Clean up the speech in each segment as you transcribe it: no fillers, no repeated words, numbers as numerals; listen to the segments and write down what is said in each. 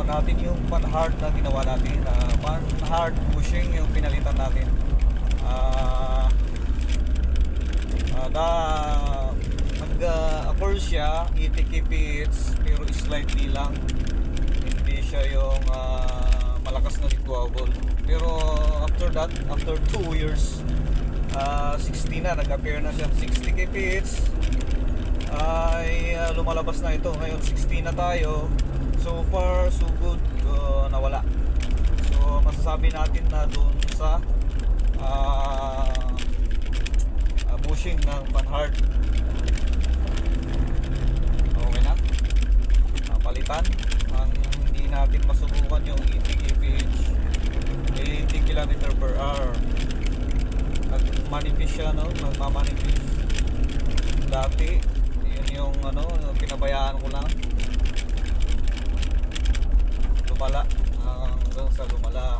natin yung pan-hard na ginawa natin. Pan-hard bushing yung pinalitan natin. Nag-accord siya 80 kph pero slightly lang, hindi siya yung malakas na deployable. Pero after that, after 2 years, 60 na, nag-appear na siya 60 kph ay lumalabas na ito. Ngayon 60 na tayo. So far so good, nawala. So masasabi natin na doon sa bushing ng pan-hard okay na, palitan. Ang hindi natin masubukan yung 80 kph, 80 km/h. Nag-manifest siya, no? Nagmamanifest dati. Yun yung pinabayaan ko lang, lumala hanggang sa lumala.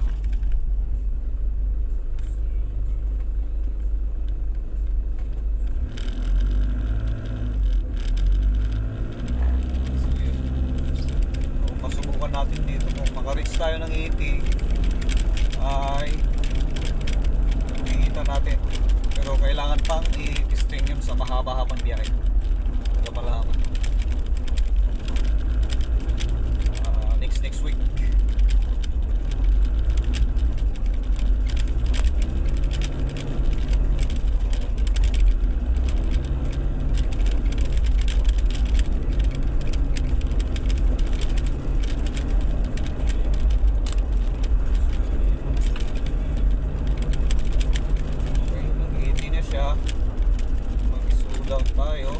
Natin dito kung maka-reach tayo ng 80 ay kita natin, pero kailangan pang i-testing yun sa mahaba-habang biyahe para malaman. Next week. Mag-slow down tayo.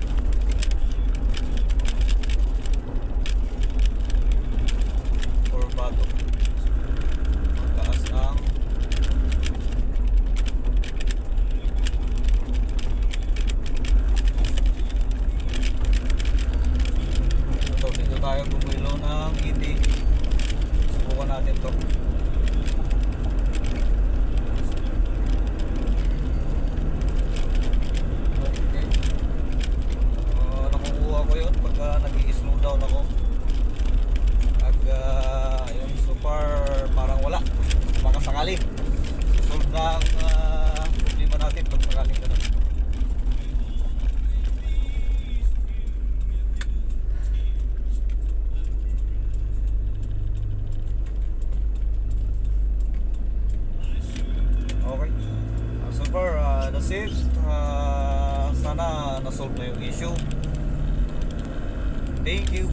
For bato mataas ang dito tayo bumilo ng 80. Subukan natin to. Nag-i-slow down ako. Yung super parang wala. Baka sakali solve na ang problema natin pag sakaling ganun. Okay, so far that's it. Sana na-solve na yung issue. Thank you.